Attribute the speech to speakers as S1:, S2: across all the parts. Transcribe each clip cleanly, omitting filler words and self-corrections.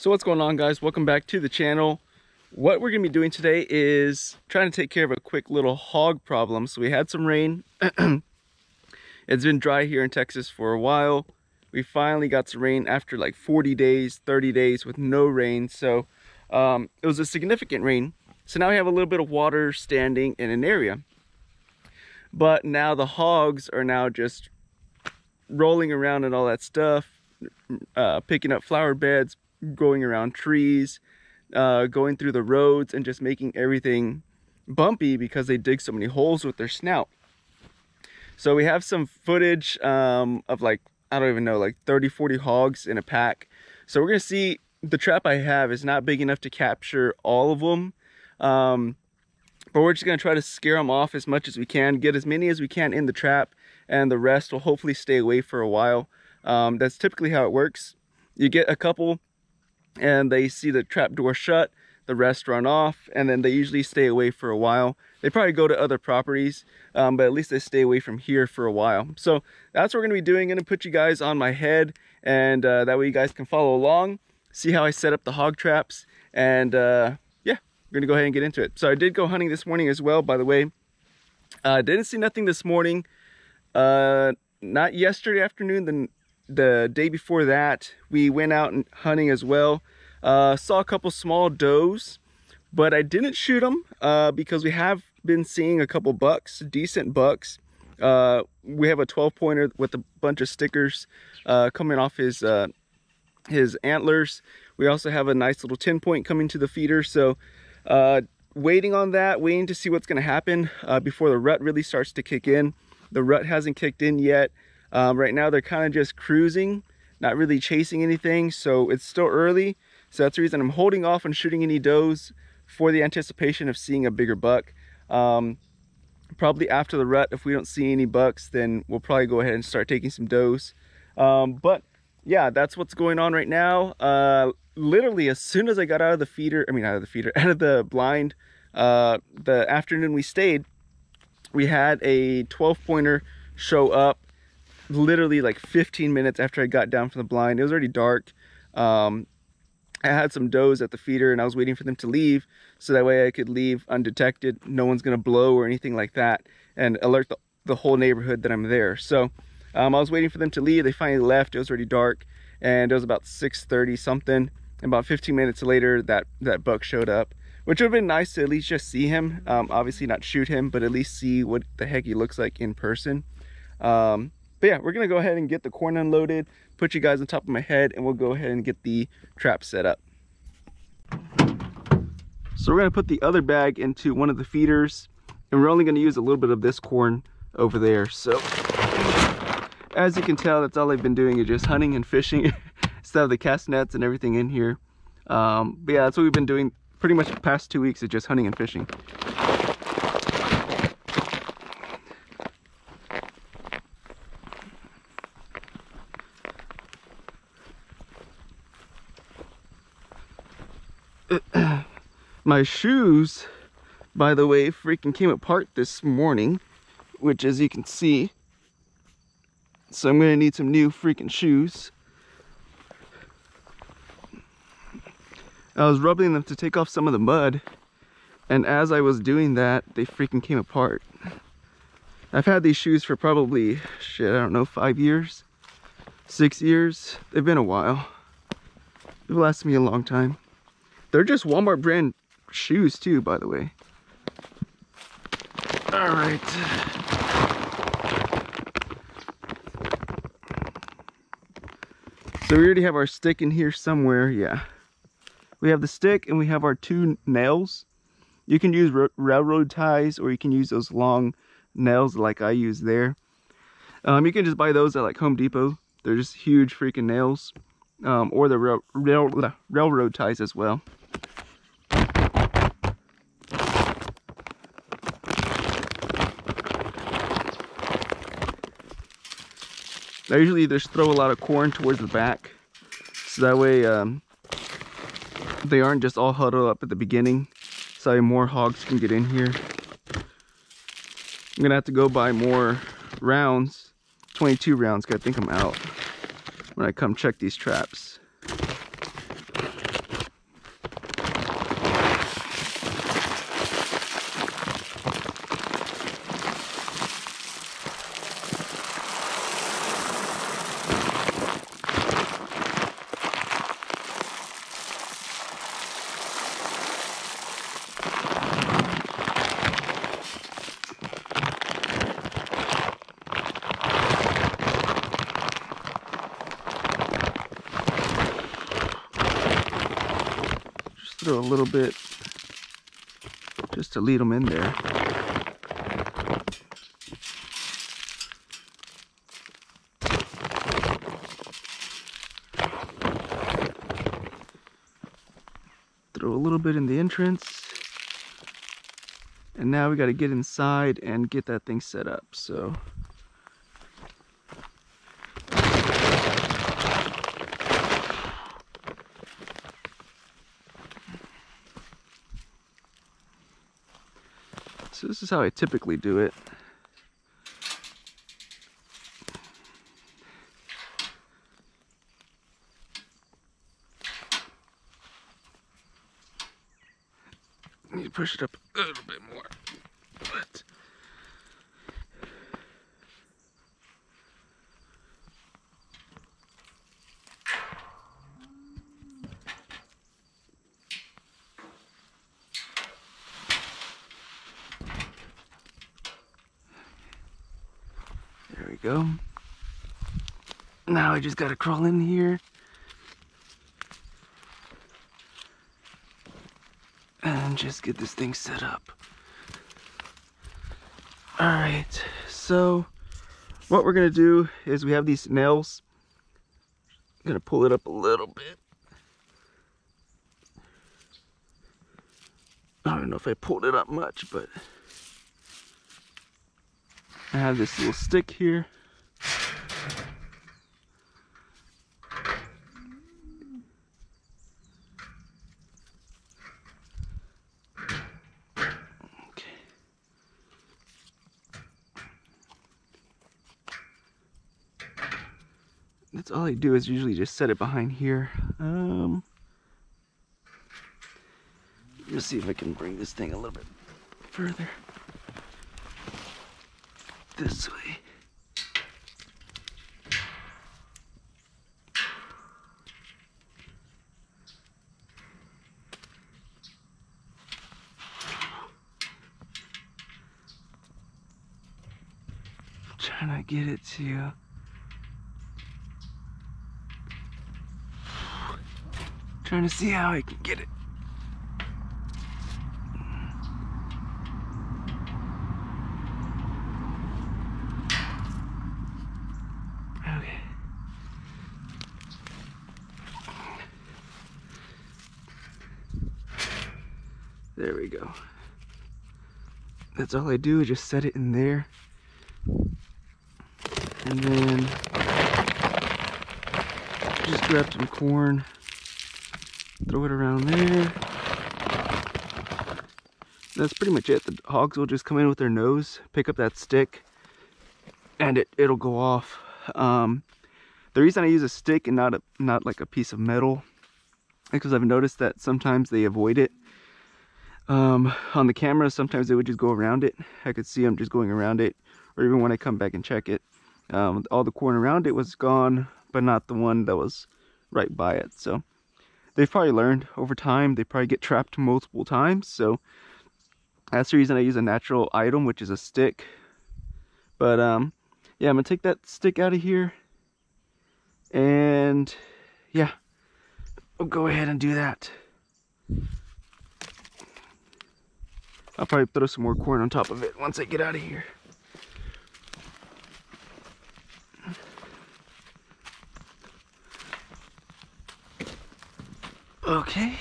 S1: So what's going on, guys? Welcome back to the channel. What we're gonna be doing today is trying to take care of a quick little hog problem. So we had some rain. It's been dry here in Texas for a while. We finally got some rain after like 40 days, 30 days with no rain. So it was a significant rain. So now we have a little bit of water standing in an area. But now the hogs are now just rolling around and all that stuff, picking up flower beds, going around trees, going through the roads, and just making everything bumpy because they dig so many holes with their snout. So we have some footage of like, I don't even know, like 30-40 hogs in a pack. So we're gonna see. The trap I have is not big enough to capture all of them, but we're just gonna try to scare them off as much as we can, get as many as we can in the trap, and the rest will hopefully stay away for a while. That's typically how it works. You get a couple and they see the trap door shut, the rest run off, and then they usually stay away for a while. They probably go to other properties, but at least they stay away from here for a while. So that's what we're gonna be doing. I'm gonna put you guys on my head, and that way you guys can follow along, see how I set up the hog traps, and yeah, we're gonna go ahead and get into it. So I did go hunting this morning as well, by the way. Didn't see nothing this morning. Not yesterday afternoon, the day before that, we went out and hunting as well. Saw a couple small does, but I didn't shoot them because we have been seeing a couple bucks, decent bucks. We have a 12-pointer with a bunch of stickers coming off his antlers. We also have a nice little 10-point coming to the feeder. So waiting on that, waiting to see what's going to happen before the rut really starts to kick in. The rut hasn't kicked in yet. Right now they're kind of just cruising, not really chasing anything, so it's still early. So that's the reason I'm holding off on shooting any does for the anticipation of seeing a bigger buck. Probably after the rut, if we don't see any bucks, then we'll probably go ahead and start taking some does. But yeah, that's what's going on right now. Literally as soon as I got out of the blind, the afternoon we stayed, we had a 12-pointer show up literally like 15 minutes after I got down from the blind. It was already dark. I had some does at the feeder and I was waiting for them to leave so that way I could leave undetected. No one's gonna blow or anything like that and alert the whole neighborhood that I'm there. So I was waiting for them to leave. They finally left. It was already dark and it was about 6:30 something. And about 15 minutes later that buck showed up, which would have been nice to at least just see him. Obviously not shoot him, but at least see what the heck he looks like in person. But yeah, we're gonna go ahead and get the corn unloaded, put you guys on top of my head, and we'll go ahead and get the trap set up. So we're gonna put the other bag into one of the feeders, and we're only gonna use a little bit of this corn over there. So as you can tell, that's all I've been doing is just hunting and fishing instead of the cast nets and everything in here. But yeah, that's what we've been doing pretty much the past 2 weeks, is just hunting and fishing. My shoes, by the way, freaking came apart this morning, which as you can see. So I'm gonna need some new freaking shoes. I was rubbing them to take off some of the mud, and as I was doing that, they freaking came apart. I've had these shoes for probably, shit, I don't know, 5 years, 6 years. They've been a while. They've lasted me a long time. They're just Walmart brand shoes too, by the way. All right. So we already have our stick in here somewhere. Yeah. We have the stick and we have our 2 nails. You can use railroad ties or you can use those long nails like I use there. You can just buy those at like Home Depot. They're just huge freaking nails. Or the railroad ties as well. I usually just throw a lot of corn towards the back, so that way they aren't just all huddled up at the beginning, so more hogs can get in here. I'm gonna have to go buy more rounds, 22 rounds, because I think I'm out when I come check these traps. throw a little bit just to lead them in there. Throw a little bit in the entrance. And now we got to get inside and get that thing set up. So this is how I typically do it. I need to push it up a little bit more. But there we go. Now I just gotta crawl in here and just get this thing set up. All right, so what we're gonna do is we have these nails. I'm gonna pull it up a little bit. I don't know if I pulled it up much, but I have this little stick here. That's all I do is usually just set it behind here. Let's see if I can bring this thing a little bit further. This way. I'm trying to get it to trying to see how I can get it. Okay. There we go. That's all I do is just set it in there. And then just grab some corn. Throw it around there. That's pretty much it. The hogs will just come in with their nose, pick up that stick, and it'll go off. The reason I use a stick and not like a piece of metal is because I've noticed that sometimes they avoid it. On the camera, sometimes they would just go around it. I could see them just going around it, or even when I come back and check it. All the corn around it was gone, but not the one that was right by it. So they've probably learned over time. They probably get trapped multiple times. So that's the reason I use a natural item, which is a stick. But yeah, I'm gonna take that stick out of here. And yeah, I'll go ahead and do that. I'll probably throw some more corn on top of it once I get out of here. Okay.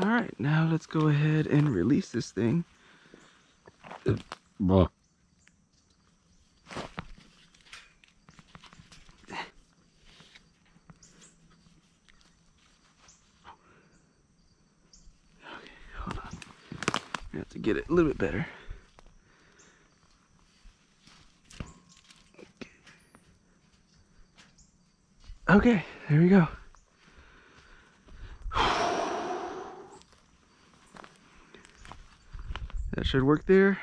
S1: All right, now let's go ahead and release this thing.
S2: Bruh.
S1: Hold on. I have to get it a little bit better. Okay, there we go. That should work there.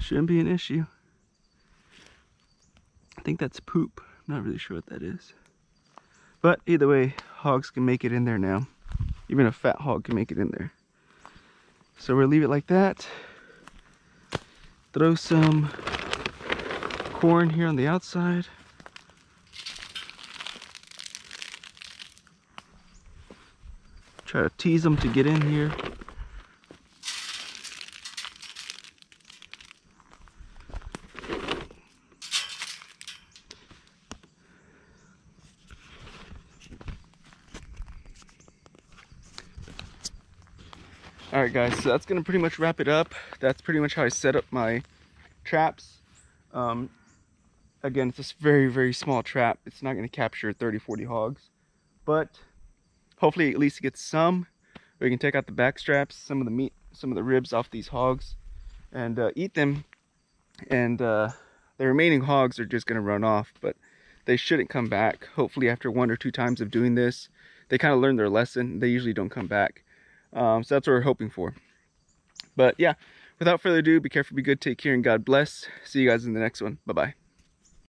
S1: Shouldn't be an issue. think that's poop. I'm not really sure what that is. But either way, hogs can make it in there now. Even a fat hog can make it in there. So we'll leave it like that. Throw some corn here on the outside. Try to tease them to get in here. Alright guys, so that's going to pretty much wrap it up. That's pretty much how I set up my traps. Again, it's a very, very small trap. It's not going to capture 30, 40 hogs. But hopefully at least get some. We can take out the back straps, some of the meat, some of the ribs off these hogs, and eat them. And the remaining hogs are just going to run off, but they shouldn't come back. Hopefully after 1 or 2 times of doing this, they kind of learn their lesson. They usually don't come back. So that's what we're hoping for. But yeah, without further ado, be careful, be good, take care, and God bless. See you guys in the next one. Bye-bye.